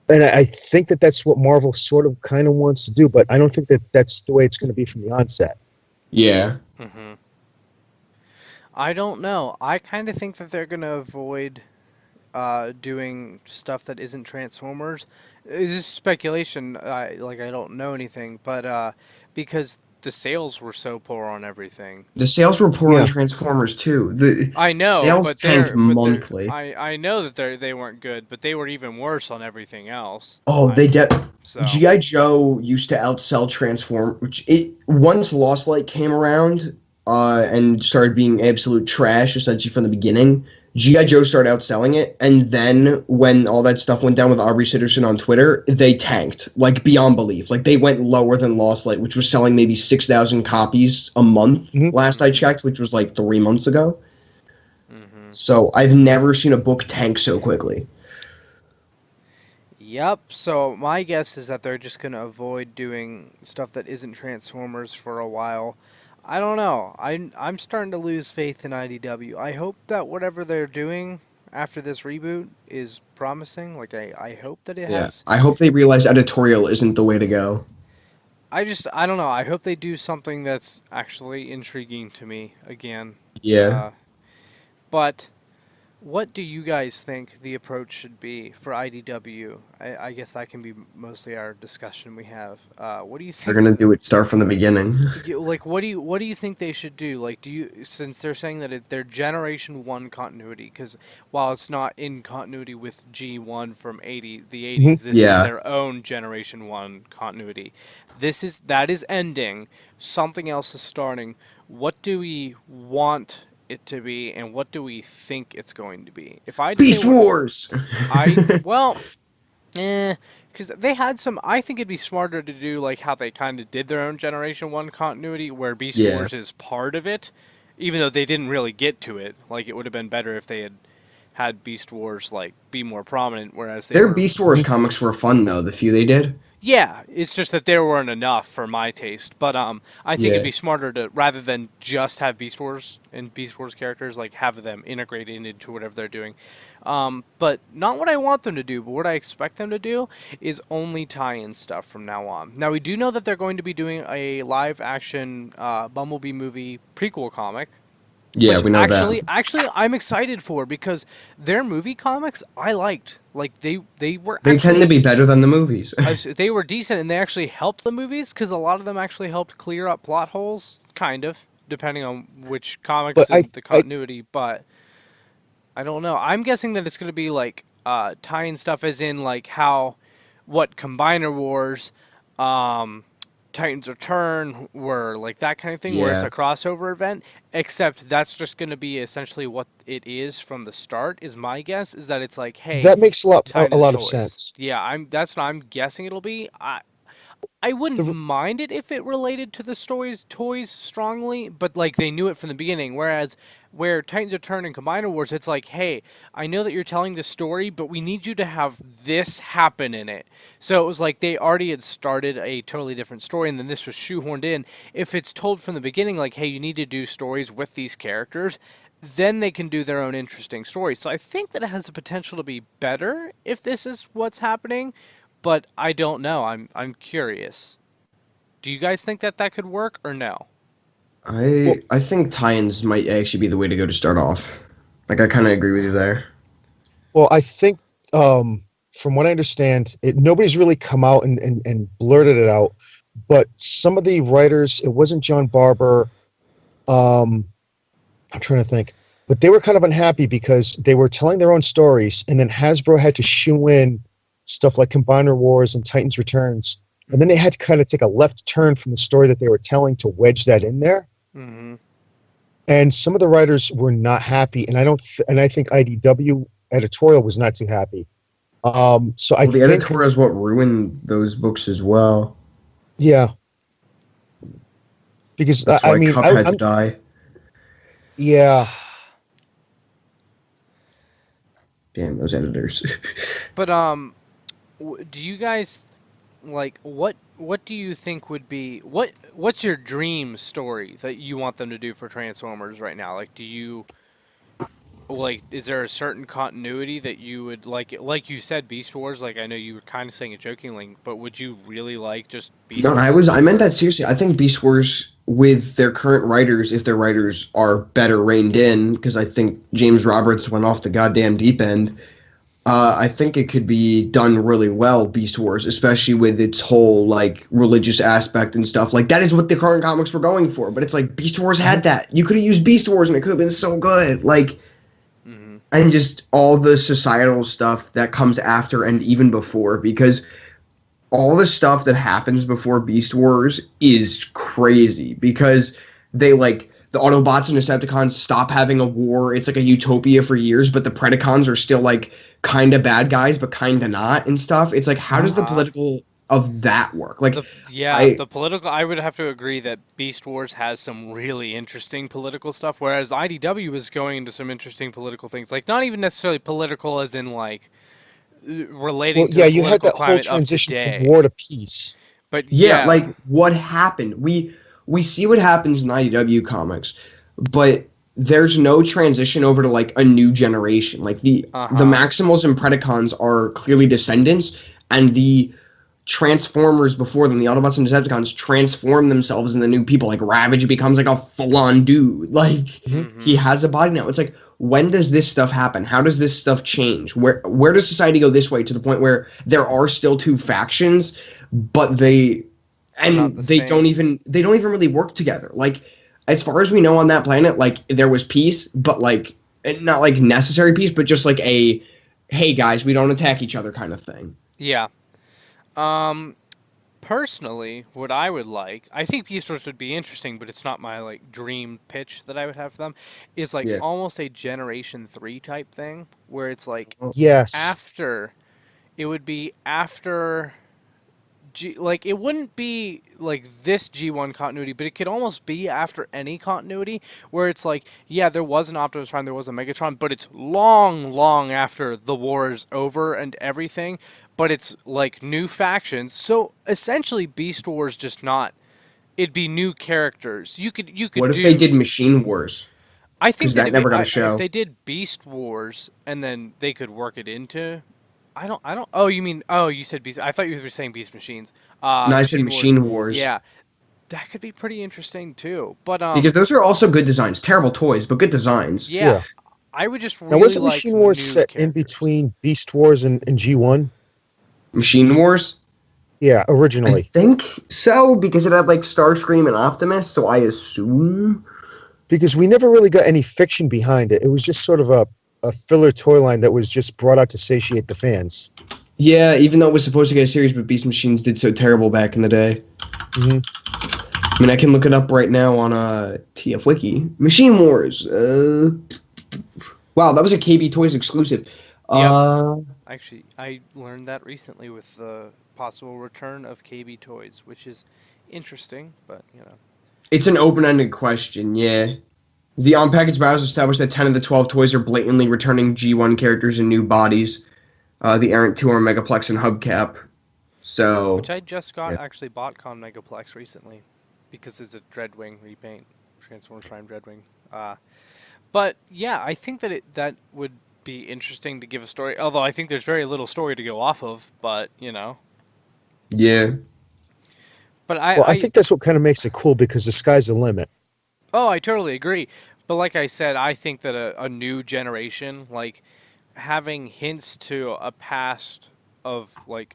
And I think that that's what Marvel sort of kind of wants to do, but I don't think that that's the way it's going to be from the onset. Yeah. hmm I don't know. I kind of think that they're going to avoid doing stuff that isn't Transformers. It's just speculation. I don't know anything, but because the sales were so poor on everything. The sales were poor on Yeah. Transformers too. The I know, sales tanked monthly. I know that they weren't good, but they were even worse on everything else. Oh, So GI Joe used to outsell Transform. Which it once Lost Light came around, and started being absolute trash essentially from the beginning. GI Joe started outselling it, and then when all that stuff went down with Aubrey Sitterson on Twitter, they tanked like beyond belief. Like they went lower than Lost Light, which was selling maybe 6,000 copies a month Mhm. last I checked, which was like 3 months ago. hmm So I've never seen a book tank so quickly. Yep. So my guess is that they're just going to avoid doing stuff that isn't Transformers for a while. I don't know. I'm starting to lose faith in IDW. I hope that whatever they're doing after this reboot is promising. Like I hope that it Yeah, has. I hope they realize editorial isn't the way to go. I don't know. I hope they do something that's actually intriguing to me again. Yeah. Uh, but What do you guys think the approach should be for IDW? I guess that can be mostly our discussion we have. What do you They're think? gonna do it start from the beginning. Like, what do you think they should do? Like, do you, since they're saying that they're Generation One continuity, because while it's not in continuity with G1 from the Mhm. 80s, this is Yeah. their own Generation One continuity. That is ending. Something else is starting. What do we want it to be, and what do we think it's going to be? If I had to say Beast what Wars. well, because they had some. I think it'd be smarter to do like how they kind of did their own Generation One continuity, where Beast Yeah. Wars is part of it, even though they didn't really get to it. Like it would have been better if they had Beast Wars like be more prominent, whereas they Their were. Beast Wars comics were fun though. The few they did. Yeah, it's just that there weren't enough for my taste. But I think it'd Yeah. be smarter to rather than just have Beast Wars and Beast Wars characters, like have them integrated into whatever they're doing. But not what I want them to do, but what I expect them to do is only tie-in stuff from now on. Now we do know that they're going to be doing a live-action Bumblebee movie prequel comic. Yeah, Which we know actually, that. actually, I'm excited for because their movie comics I liked. Like they were They actually tend to be better than the movies. they were decent, and they actually helped the movies because a lot of them actually helped clear up plot holes, kind of, depending on which comics But and the I continuity. But I don't know. I'm guessing that it's going to be like tying stuff, as in like how what Combiner Wars, um, Titans Return were like that kind of thing, where it's Yeah. a crossover event. Except that's just going to be essentially what it is from the start. Is my guess is that it's like, hey, that makes tie a to the lot of toys. sense. Yeah, that's what I'm guessing it'll be. I wouldn't The mind it if it related to the stories toys strongly, but like they knew it from the beginning. Whereas where Titans Return and Combiner Wars, it's like, hey, I know that you're telling the story, but we need you to have this happen in it. So it was like they already had started a totally different story, and then this was shoehorned in. If it's told from the beginning, like, hey, you need to do stories with these characters, then they can do their own interesting stories. So I think that it has the potential to be better if this is what's happening, but I don't know. I'm curious. Do you guys think that that could work or no? well, I think tie-ins might actually be the way to go to start off. Like I kind of agree with you there. well, I think from what I understand, nobody's really come out and blurted it out. But some of the writers, it wasn't John Barber. I'm trying to think, but they were kind of unhappy because they were telling their own stories, and then Hasbro had to shoe in stuff like Combiner Wars and Titans Returns, and then they had to kind of take a left turn from the story that they were telling to wedge that in there. Mm-hmm. And some of the writers were not happy, and I think IDW editorial was not too happy. So I Well, the think, editor is what ruined those books as well. yeah, because That's I why mean, Cupheads die. yeah, Damn those editors. But do you guys like what do you think would be what's your dream story that you want them to do for Transformers right now? Like do you like is there a certain continuity that you would like you said Beast Wars, like I know you were kind of saying it jokingly, but would you really like just Beast No, Wars? I meant that seriously. I think Beast Wars with their current writers, if their writers are better reined in, because I think James Roberts went off the goddamn deep end. I think it could be done really well, Beast Wars, especially with its whole like religious aspect and stuff. Like that is what the current comics were going for. But it's like Beast Wars had that. You could have used Beast Wars and it could have been so good. Like, Mm-hmm. and just all the societal stuff that comes after and even before, because all the stuff that happens before Beast Wars is crazy, because they like the Autobots and Decepticons stop having a war. It's like a utopia for years, but the Predacons are still like kind of bad guys, but kind of not and stuff. It's like, how does the Uh-huh. political of that work? Like, The political. I would have to agree that Beast Wars has some really interesting political stuff, whereas IDW is going into some interesting political things. Like not even necessarily political, as in like relating well, to yeah, the you had political that whole climate of transition from today. war to peace. But yeah, yeah, like what happened? We see what happens in IDW comics, but there's no transition over to like a new generation. Like the Uh-huh. Maximals and Predacons are clearly descendants, and the Transformers before them, the Autobots and Decepticons, transform themselves into new people. Like Ravage becomes like a full-on dude. Like Mhm. he has a body now. It's like, when does this stuff happen? How does this stuff change? Where does society go this way to the point where there are still two factions, but they don't even really work together? Like, as far as we know on that planet, like there was peace, but like not like necessary peace, but just like a hey guys, we don't attack each other kind of thing. Yeah. Personally, what I would like, I think Beast Wars would be interesting, but it's not my like dream pitch that I would have for them. Is like almost a Generation 3 type thing where it's like Yes. it would be after like it wouldn't be like this G1 continuity, but it could almost be after any continuity where it's like, yeah, there was an Optimus Prime, there was a Megatron, but it's long, long after the war is over and everything, but it's like new factions. So essentially Beast Wars just not, it'd be new characters. You could What if they did Machine Wars? I think that never got a show. If they did Beast Wars and then they could work it into I don't. Oh, you mean? Oh, you said Beast. I thought you were saying Beast Machines. No, I said Machine Wars. Yeah, that could be pretty interesting too. But because those are also good designs. Terrible toys, but good designs. Yeah. I would just really now, wasn't like Machine Wars set characters in between Beast Wars and G1? Machine Wars? Yeah, originally. I think so, because it had like Starscream and Optimus, so I assume. Because we never really got any fiction behind it. It was just sort of a filler toy line that was just brought out to satiate the fans. Yeah, even though it was supposed to get a series, but Beast Machines did so terrible back in the day. Mm-hmm. I mean, I can look it up right now on TF Wiki. Machine Wars. Wow, that was a KB Toys exclusive. Yep. Actually, I learned that recently with the possible return of KB Toys, which is interesting, but, you know. It's an open-ended question, yeah. The on-package bios established that 10 of the 12 toys are blatantly returning G1 characters in new bodies. The errant 2 are Megaplex and Hubcap. So, which I just actually bought Con Megaplex recently because it's a Dreadwing repaint, Transformers Prime Dreadwing. But yeah, I think that that would be interesting to give a story. Although I think there's very little story to go off of, but you know. Yeah. But I think that's what kind of makes it cool because the sky's the limit. Oh, I totally agree. But like I said, I think that a new generation, like having hints to a past of like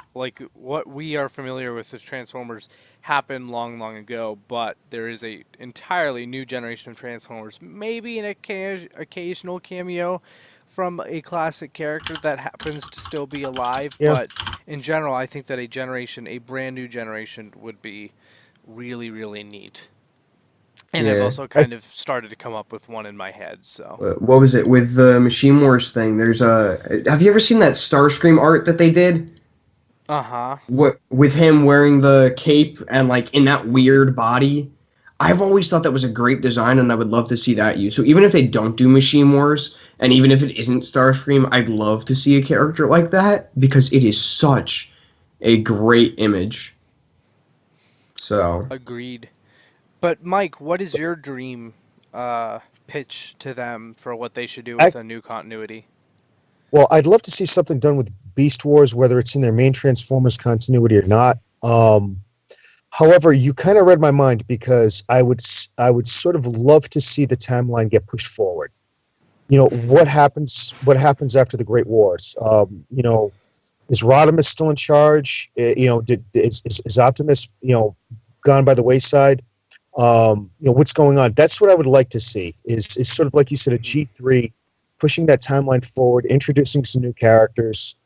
what we are familiar with as Transformers happened long, long ago, but there is a entirely new generation of Transformers. Maybe an occasional cameo from a classic character that happens to still be alive, but in general, I think that a brand new generation would be really, really neat. And I've also kind of started to come up with one in my head. So what was it with the Machine Wars thing? There's have you ever seen that Starscream art that they did? What with him wearing the cape and like in that weird body? I've always thought that was a great design, and I would love to see that used. So even if they don't do Machine Wars, and even if it isn't Starscream, I'd love to see a character like that because it is such a great image. So agreed. But Mike, what is your dream pitch to them for what they should do with a new continuity? Well, I'd love to see something done with Beast Wars, whether it's in their main Transformers continuity or not. However, you kind of read my mind because I would sort of love to see the timeline get pushed forward. You know, what happens after the Great Wars? You know, is Rodimus still in charge? You know, is Optimus, you know, gone by the wayside? You know, what's going on? That's what I would like to see is sort of like you said, a G3 pushing that timeline forward, introducing some new characters.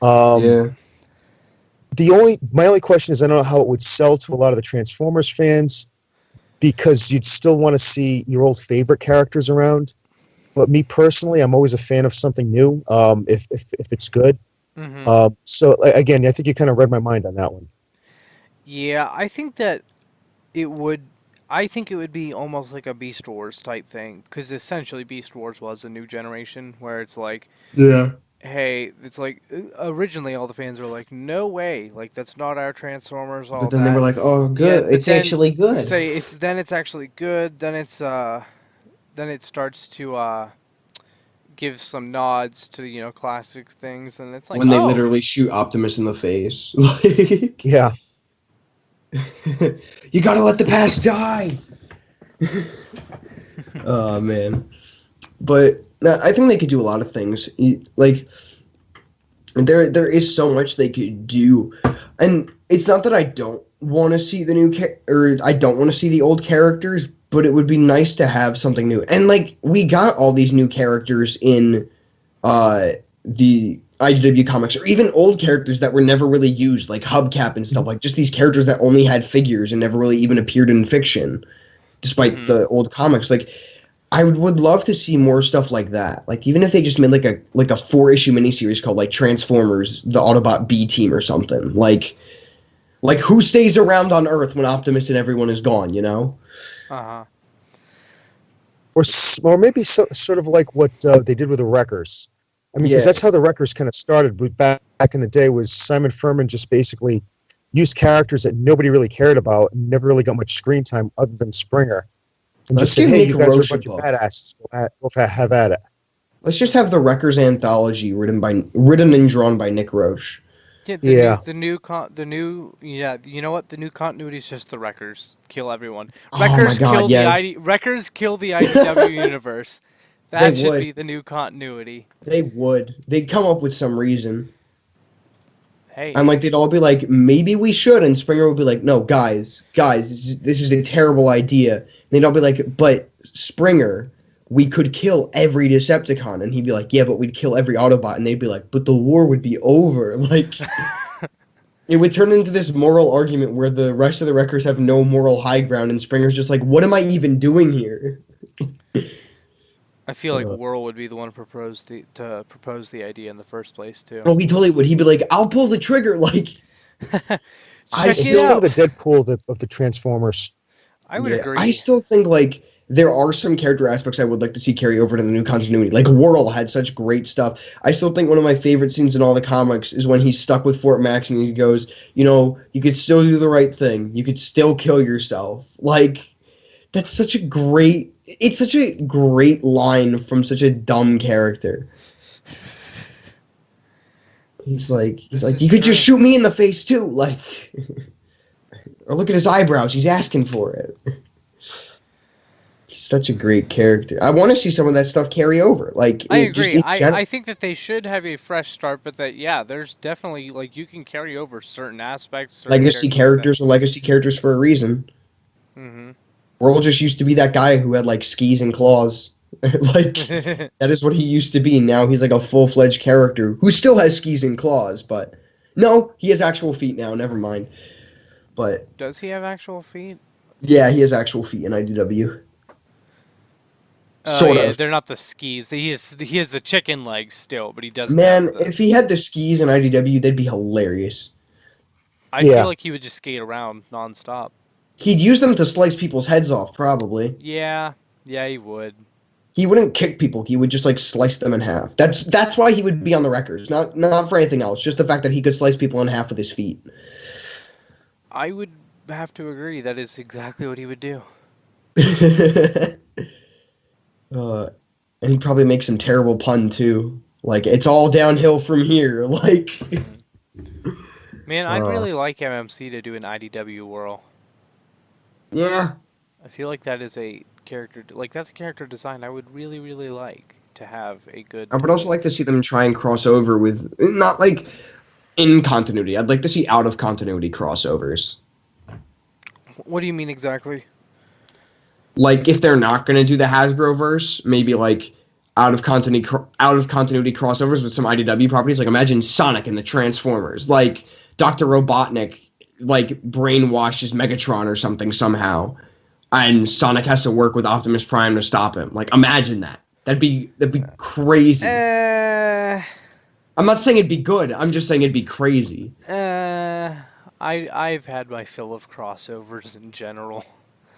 My only question is I don't know how it would sell to a lot of the Transformers fans because you'd still want to see your old favorite characters around. But me personally, I'm always a fan of something new if it's good. Mm-hmm. So again, I think you kind of read my mind on that one. Yeah, I think that it would be almost like a Beast Wars type thing because essentially Beast Wars was a new generation where it's like, hey, it's like originally all the fans were like, no way, like that's not our Transformers. All but then they were like, oh, good, it's actually good. Then it's actually good. Then it starts to give some nods to, you know, classic things, and it's like when they literally shoot Optimus in the face. Yeah. You gotta let the past die. Oh man. But no, I think they could do a lot of things. Like there is so much they could do, and it's not that I don't want to see the or I don't want to see the old characters, but it would be nice to have something new. And like we got all these new characters in the IDW comics, or even old characters that were never really used, like Hubcap and stuff, like just these characters that only had figures and never really even appeared in fiction, despite the old comics. Like I would love to see more stuff like that. Like even if they just made like a 4-issue miniseries called like Transformers, the Autobot B Team or something. Like who stays around on Earth when Optimus and everyone is gone, you know? Uh-huh. Or maybe sort of like what they did with the Wreckers. I mean, because Yeah. that's how the Wreckers kind of started. Back in the day, was Simon Furman just basically used characters that nobody really cared about and never really got much screen time other than Springer, and Let's just said, give "Hey, Nick you guys are a Roche a bunch of book. badasses. Go have at it." Let's just have the Wreckers anthology written and drawn by Nick Roche. Yeah, Yeah. you know what? The new continuity is just the Wreckers kill everyone. Oh my God, yes. Wreckers kill the IDW universe. That They should would. be the new continuity. They would. They'd come up with some reason. Hey, And like they'd all be like, maybe we should, and Springer would be like, no, guys, this is a terrible idea. And they'd all be like, but Springer, we could kill every Decepticon, and he'd be like, yeah, but we'd kill every Autobot, and they'd be like, but the war would be over. Like, it would turn into this moral argument where the rest of the Wreckers have no moral high ground, and Springer's just like, what am I even doing here? I feel like Whirl would be the one to propose the idea in the first place too. Well, he totally would. He'd be like, I'll pull the trigger. Like, Check I it He's kind out. of the Deadpool of the Transformers. I would yeah, agree. I still think like there are some character aspects I would like to see carry over to the new continuity. Like Whirl had such great stuff. I still think one of my favorite scenes in all the comics is when he's stuck with Fort Max and he goes, you know, you could still do the right thing. You could still kill yourself. Like, that's such a great. It's such a great line from such a dumb character. He's like, This is you could just true. shoot me in the face too, like, or look at his eyebrows. He's asking for it. He's such a great character. I want to see some of that stuff carry over. Like, I just agree. in general. I think that they should have a fresh start, but that there's definitely like you can carry over certain aspects. Certain Legacy characters are legacy characters for a reason. Mm-hmm. Whirl just used to be that guy who had like skis and claws. Like that is what he used to be. Now he's like a full-fledged character who still has skis and claws, but no, he has actual feet now. Never mind. But Does he have actual feet? yeah, he has actual feet in IDW. Oh Sort yeah, of. they're not the skis. He has the chicken legs still, but he doesn't. Man, have the, if he had the skis in IDW, they'd be hilarious. I Yeah. feel like he would just skate around nonstop. He'd use them to slice people's heads off, probably. Yeah, he would. He wouldn't kick people. He would just like slice them in half. That's why he would be on the Wreckers. Not for anything else. Just the fact that he could slice people in half with his feet. I would have to agree. That is exactly what he would do. And he'd probably make some terrible pun too. Like it's all downhill from here. Like Man, I'd really like MMC to do an IDW Whirl. yeah. I feel like that is a character, like that's a character design I would really, really like to have a good. I would also like to see them try and cross over with not like in continuity. I'd like to see out of continuity crossovers. What do you mean exactly? Like if they're not going to do the Hasbroverse, maybe like out of continuity crossovers with some IDW properties. Like imagine Sonic and the Transformers. Like Dr. Robotnik like brainwashes Megatron or something somehow, and Sonic has to work with Optimus Prime to stop him. Like imagine that. That'd be crazy. I'm not saying it'd be good. I'm just saying it'd be crazy. I've had my fill of crossovers in general.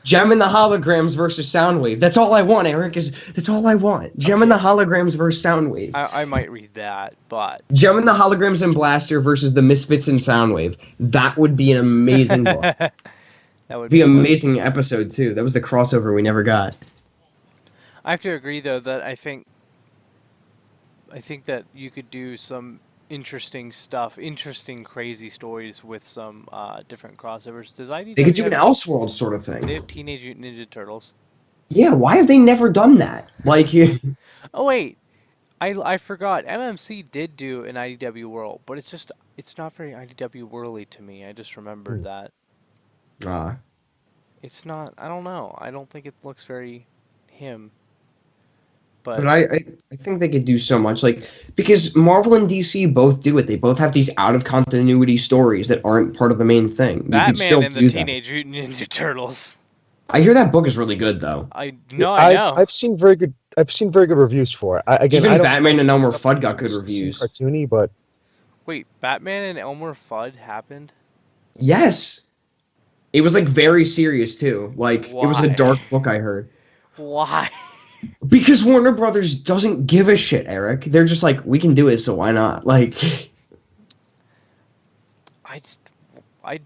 Gem and the Holograms versus Soundwave. That's all I want, Eric. That's all I want. Gem and the Holograms versus Soundwave. I might read that, but Gem and the Holograms and Blaster versus the Misfits and Soundwave. That would be an amazing book. that would Be an fun. amazing episode too. That was the crossover we never got. I have to agree though that I think that you could do some interesting stuff, interesting crazy stories with some different crossovers. Does IDW They could do an have- Elseworld sort of They thing. have Teenage Mutant Ninja Turtles. Yeah, why have they never done that? Like, Oh wait, I forgot. MMC did do an IDW World, but it's not very IDW Worldy to me. I just remembered Hmm. that. uh, It's not. I don't know. I don't think it looks very him. but But I think they could do so much, like because Marvel and DC both do it. They both have these out of continuity stories that aren't part of the main thing. You could Batman still and the do that. Teenage Mutant Ninja Turtles. I hear that book is really good though. I Yeah, no, I I've know. I've seen very good reviews for it. Again, I Even don't Batman and Elmer know Fudd got if good it's the same reviews. cartoony, but Wait, Batman and Elmer Fudd happened? Yes, it was like very serious too. Like it was a Why? dark book I heard. Why? Because Warner Brothers doesn't give a shit, Eric. They're just like, we can do it, so why not? Like, I just I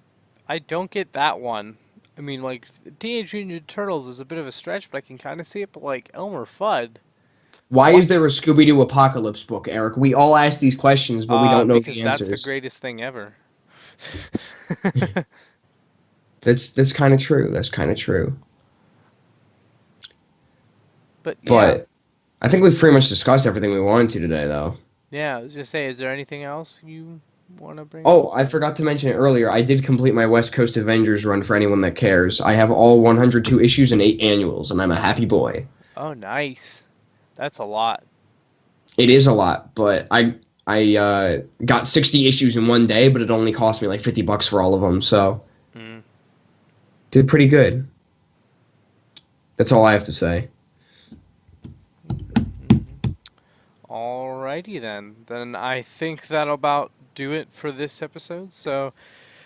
I don't get that one. I mean, like Teenage Mutant Ninja Turtles is a bit of a stretch, but I can kind of see it. But like Elmer Fudd, why is what? there a Scooby Doo Apocalypse book, Eric? We all ask these questions, but we don't know Because the that's the answers. greatest thing ever. That's kind of true. That's kind of true. But yeah, But I think we've pretty much discussed everything we wanted to today, though. yeah. I was just say, is there anything else you want to bring up? Oh, I forgot to mention it earlier. I did complete my West Coast Avengers run for anyone that cares. I have all 102 issues and 8 annuals, and I'm a happy boy. Oh, nice. That's a lot. It is a lot, but I got 60 issues in one day, but it only cost me like $50 for all of them, so Mm. did pretty good. That's all I have to say. Alrighty then. Then I think that'll about do it for this episode. So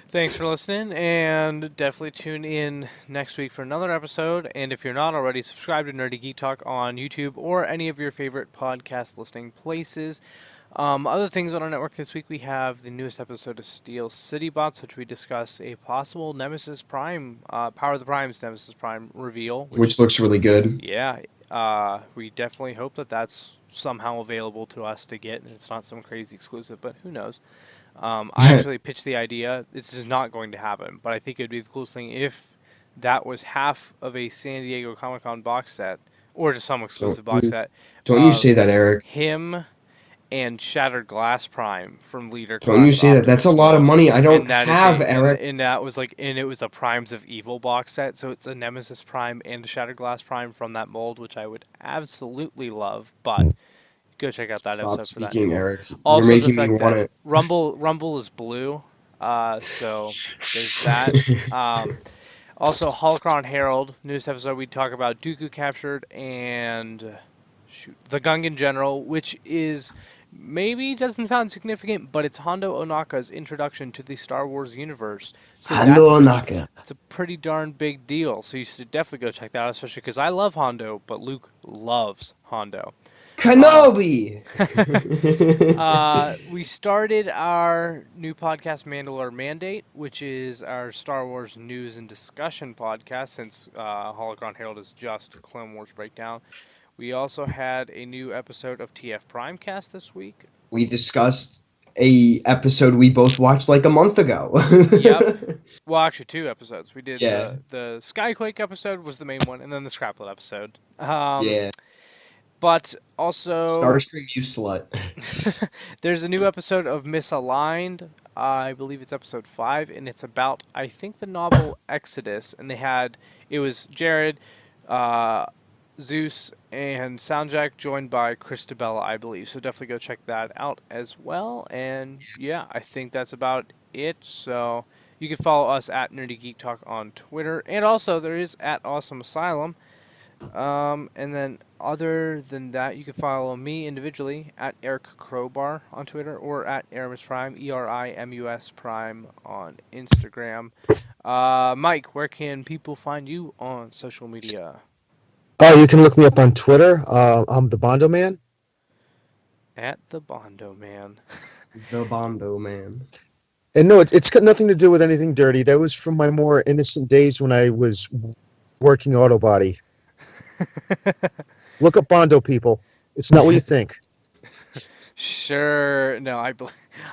thanks for listening, and definitely tune in next week for another episode. And if you're not already, subscribe to Nerdy Geek Talk on YouTube or any of your favorite podcast listening places. Other things on our network this week, we have the newest episode of Steel City Bots, which we discuss a possible Nemesis Prime, Power of the Prime's Nemesis Prime reveal, which Which looks really good. yeah, we definitely hope that that's somehow available to us to get, and it's not some crazy exclusive, but who knows. I actually pitched the idea. This is not going to happen, but I think it would be the coolest thing if that was half of a San Diego Comic Con box set, or just some Don't exclusive box you, set don't you say of that, Eric. him and Shattered Glass Prime from Leader Don't you Class say that. That's a Optimus lot of mold. money I don't And that is have, Eric. and that was like, and it was a Primes of Evil box set, so it's a Nemesis Prime and a Shattered Glass Prime from that mold, which I would absolutely love. But go check out that Stop episode for that. speaking, Eric. You're Also, the making me fact want that it. Rumble is blue, so there's that. Also, Holocron Herald, newest episode, we talk about Dooku captured and shoot the Gungan General, which is maybe doesn't sound significant, but it's Hondo Onaka's introduction to the Star Wars universe. So Hando Onaka. that's a pretty darn big deal. So you should definitely go check that out, especially because I love Hondo, but Luke loves Hondo. Kenobi! We started our new podcast, Mandalore Mandate, which is our Star Wars news and discussion podcast since Holocron Herald is just Clone Wars Breakdown. We also had a new episode of TF Primecast this week. We discussed a episode we both watched like a month ago. Yep. Well, actually, two episodes. We did Yeah. the Skyquake episode was the main one, and then the Scraplet episode. Yeah. But also, Starscream, you slut. there's a new episode of Misaligned. I believe it's episode 5, and it's about, I think, the novel Exodus. And it was Jared, Zeus, and Soundjack, joined by Christabella, I believe. So definitely go check that out as well. And yeah, I think that's about it. So you can follow us at Nerdy Geek Talk on Twitter. And also, there is at Awesome Asylum. And then other than that, you can follow me individually at Eric Crowbar on Twitter or at Aramis Prime, ERIMUS Prime on Instagram. Mike, where can people find you on social media? oh, you can look me up on Twitter. I'm the Bondo Man. At the Bondo Man. The Bondo Man. And no, it's got nothing to do with anything dirty. That was from my more innocent days when I was working auto body. Look up Bondo, people. It's not what you think. Sure. No,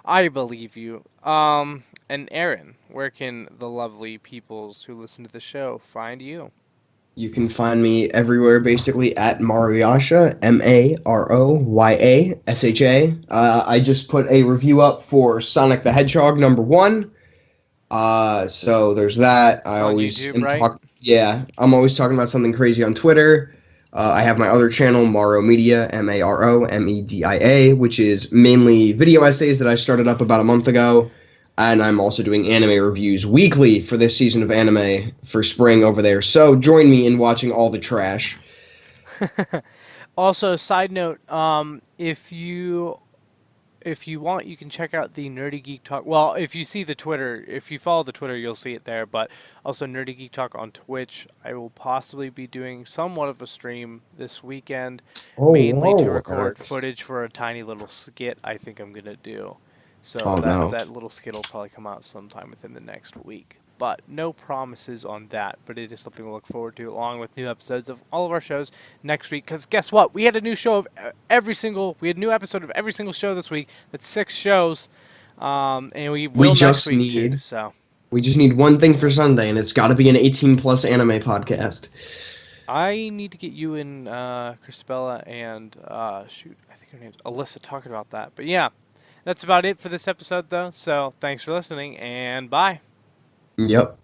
I believe you. And Aaron, where can the lovely peoples who listen to the show find you? You can find me everywhere, basically at Maruyasha, Maroyasha. I just put a review up for Sonic the Hedgehog #1. So there's that. I On always YouTube, am right? Yeah, I'm always talking about something crazy on Twitter. I have my other channel, Maro Media, Maromedia, which is mainly video essays that I started up about a month ago. And I'm also doing anime reviews weekly for this season of anime for spring over there. So join me in watching all the trash. Also, side note, if you want, you can check out the Nerdy Geek Talk. Well, if you see the Twitter, if you follow the Twitter, you'll see it there. But also Nerdy Geek Talk on Twitch. I will possibly be doing somewhat of a stream this weekend, Oh, mainly to whoa, record Eric. footage for a tiny little skit I think I'm gonna do. So Oh, no. that little skit will probably come out sometime within the next week. But no promises on that. But it is something to look forward to, along with new episodes of all of our shows next week. Because guess what? We had a new show of we had a new episode of every single show this week. That's 6 shows. And we We will next just week too. need So we just need one thing for Sunday, and it's got to be an 18 plus anime podcast. I need to get you and Christabella and shoot, I think her name's Alyssa talking about that. But yeah, that's about it for this episode though. So thanks for listening and bye. Yep.